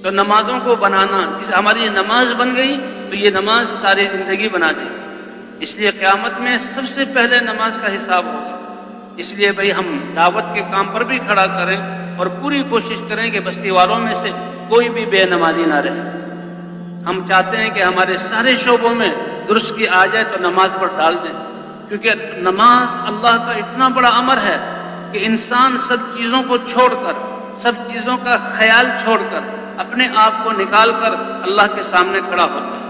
تو نمازوں کو بنانا، جس ہماری نماز بن گئی تو یہ نماز ساری زندگی بنا دے گی۔ اس لیے قیامت میں سب سے پہلے نماز کا حساب ہوگا۔ اس لیے بھائی ہم دعوت کے کام پر بھی کھڑا کریں اور پوری کوشش کریں کہ بستی والوں میں سے کوئی بھی بے نمازی نہ رہے۔ ہم چاہتے ہیں کہ ہمارے سارے شعبوں میں درستی آ جائے تو نماز پر ڈال دیں، کیونکہ نماز اللہ کا اتنا بڑا امر ہے کہ انسان سب چیزوں کو چھوڑ کر، سب چیزوں کا خیال چھوڑ کر، اپنے آپ کو نکال کر اللہ کے سامنے کھڑا ہوتا ہے۔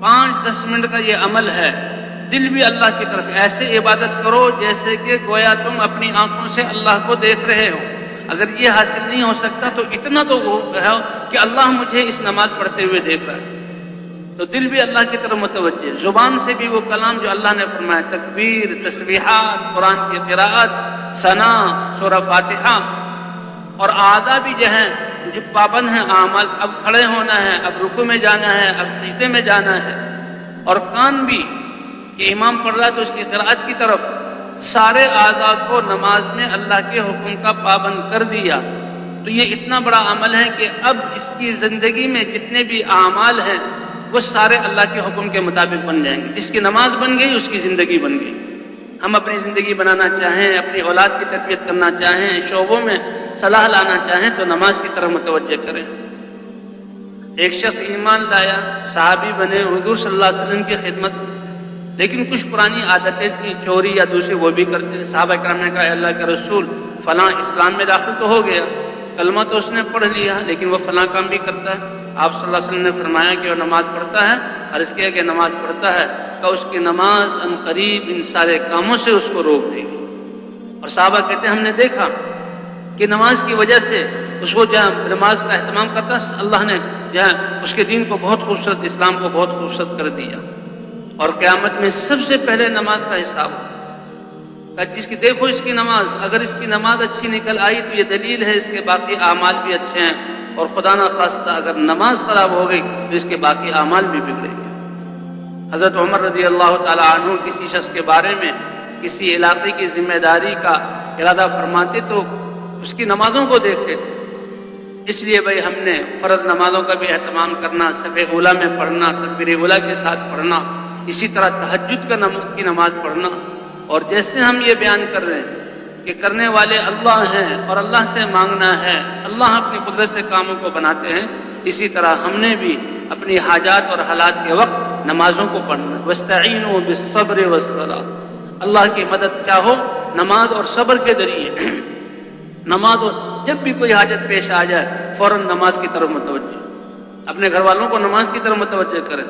5-10 منٹ کا یہ عمل ہے، دل بھی اللہ کی طرف ایسے عبادت کرو جیسے کہ گویا تم اپنی آنکھوں سے اللہ کو دیکھ رہے ہو۔ اگر یہ حاصل نہیں ہو سکتا تو اتنا تو ہے کہ اللہ مجھے اس نماز پڑھتے ہوئے دیکھ رہا ہے، تو دل بھی اللہ کی طرف متوجہ، زبان سے بھی وہ کلام جو اللہ نے فرمایا، تکبیر، تسبیحات، قرآن کی قراءت، ثنا، سورہ فاتحہ، اور اعضاء بھی جو ہیں جو پابند ہیں اعمال، اب کھڑے ہونا ہے، اب رکوع میں جانا ہے، اب سجدے میں جانا ہے، اور کان بھی کہ امام پڑھ رہا ہے تو اس کی قراءت کی طرف، سارے اعضاء کو نماز میں اللہ کے حکم کا پابند کر دیا۔ تو یہ اتنا بڑا عمل ہے کہ اب اس کی زندگی میں جتنے بھی اعمال ہیں وہ سارے اللہ کے حکم کے مطابق بن جائیں گے۔ جس کی نماز بن گئی اس کی زندگی بن گئی۔ ہم اپنی زندگی بنانا چاہیں، اپنی اولاد کی تربیت کرنا چاہیں، شعبوں میں صلاح لانا چاہیں تو نماز کی طرف متوجہ کریں۔ ایک شخص ایمان لایا، صحابی بنے، حضور صلی اللہ علیہ وسلم کی خدمت، لیکن کچھ پرانی عادتیں تھیں، چوری یا دوسری وہ بھی کرتے۔ صحابہ کرام نے کہا، اے اللہ کے رسول، فلاں اسلام میں داخل تو ہو گیا، کلمہ تو اس نے پڑھ لیا، لیکن وہ فلاں کام بھی کرتا ہے۔ آپ صلی اللہ علیہ وسلم نے فرمایا کہ وہ نماز پڑھتا ہے، عرض کیا کہ نماز پڑھتا ہے، کہ اس کی نماز ان قریب ان سارے کاموں سے اس کو روک دے گی۔ اور صحابہ کہتے ہیں ہم نے دیکھا کہ نماز کی وجہ سے اس کو جہاں نماز کا اہتمام کرتا، اللہ نے جہاں اس کے دین کو بہت خوبصورت، اسلام کو بہت خوبصورت کر دیا۔ اور قیامت میں سب سے پہلے نماز کا حساب ہوگا۔ جس کی دیکھو اس کی نماز، اگر اس کی نماز اچھی نکل آئی تو یہ دلیل ہے اس کے باقی اعمال بھی اچھے ہیں، اور خدا نہ خواستہ اگر نماز خراب ہو گئی تو اس کے باقی اعمال بھی بگڑیں گے۔ حضرت عمر رضی اللہ تعالی عنہ کسی شخص کے بارے میں کسی علاقے کی ذمہ داری کا ارادہ فرماتے تو اس کی نمازوں کو دیکھتے تھے۔ اس لیے بھائی ہم نے فرض نمازوں کا بھی اہتمام کرنا، صف اولیٰ میں پڑھنا، تکبیر اولیٰ کے ساتھ پڑھنا، اسی طرح تہجد کی نماز پڑھنا۔ اور جیسے ہم یہ بیان کر رہے ہیں کہ کرنے والے اللہ ہیں اور اللہ سے مانگنا ہے، اللہ اپنی قدرت سے کاموں کو بناتے ہیں، اسی طرح ہم نے بھی اپنی حاجات اور حالات کے وقت نمازوں کو پڑھنا ہے۔ وَاسْتَعِينُوا بِالصَّبْرِ وَالصَّلَاةِ، اللہ کی مدد چاہو نماز اور صبر کے ذریعے۔ نماز، جب بھی کوئی حاجت پیش آ جائے فوراً نماز کی طرف متوجہ، اپنے گھر والوں کو نماز کی طرف متوجہ کریں۔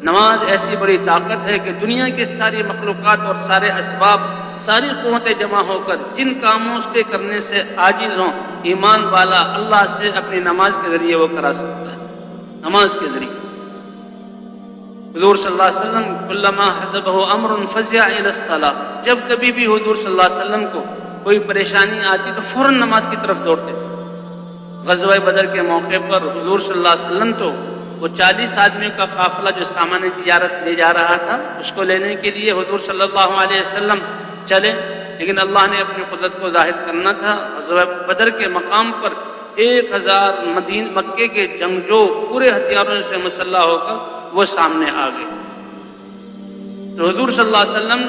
نماز ایسی بڑی طاقت ہے کہ دنیا کی ساری مخلوقات اور سارے اسباب، ساری قوتیں جمع ہو کر جن کاموں کے کرنے سے عاجز ہوں، ایمان والا اللہ سے اپنی نماز کے ذریعے وہ کرا سکتا ہے۔ نماز کے ذریعے حضور صلی اللہ علیہ وسلم کلما حزبہ امر فزع الی الصلاۃ، جب کبھی بھی حضور صلی اللہ علیہ وسلم کو کوئی پریشانی آتی تو فوراً نماز کی طرف دوڑتے تھے۔ غزوہ بدر کے موقع پر حضور صلی اللہ علیہ وسلم تو وہ 40 آدمیوں کا قافلہ جو سامان تجارت لے جا رہا تھا اس کو لینے کے لیے حضور صلی اللہ علیہ وسلم چلے، لیکن اللہ نے اپنی قدرت کو ظاہر کرنا تھا۔ غزوہ بدر کے مقام پر 1000 مکے کے جنگجو پورے ہتھیاروں سے مسلح ہو کر وہ سامنے آ گئے۔ تو حضور صلی اللہ علیہ وسلم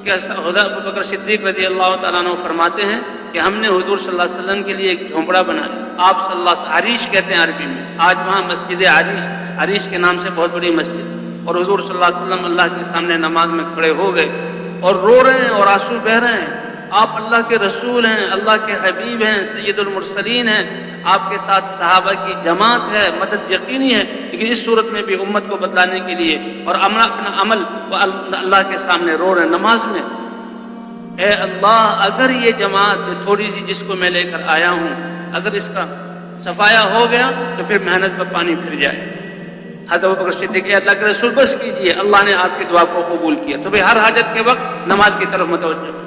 کے حضرت ابوبکر صدیق رضی اللہ تعالیٰ عنہ فرماتے ہیں کہ ہم نے حضور صلی اللہ علیہ وسلم کے لیے ایک جھونپڑا بنایا، آپ صلی اللہ علیہ وسلم، عریش کہتے ہیں عربی میں، آج وہاں مسجد عریش کے نام سے بہت بڑی مسجد، اور حضور صلی اللہ علیہ وسلم اللہ کے سامنے نماز میں کھڑے ہو گئے اور رو رہے ہیں اور آنسو بہہ رہے ہیں۔ آپ اللہ کے رسول ہیں، اللہ کے حبیب ہیں، سید المرسلین ہیں، آپ کے ساتھ صحابہ کی جماعت ہے، مدد یقینی ہے، لیکن اس صورت میں بھی امت کو بتلانے کے لیے اور اپنا عمل وہ اللہ کے سامنے رو رہے ہیں نماز میں۔ اے اللہ، اگر یہ جماعت تھوڑی سی جس کو میں لے کر آیا ہوں، اگر اس کا صفایا ہو گیا تو پھر محنت پر پانی پھر جائے۔ حضرت ابوبکر صدیق اللہ کے رسول بس کیجئے، اللہ نے آپ کی دعا کو قبول کیا۔ تو بھئی ہر حاجت کے وقت نماز کی طرف متوجہ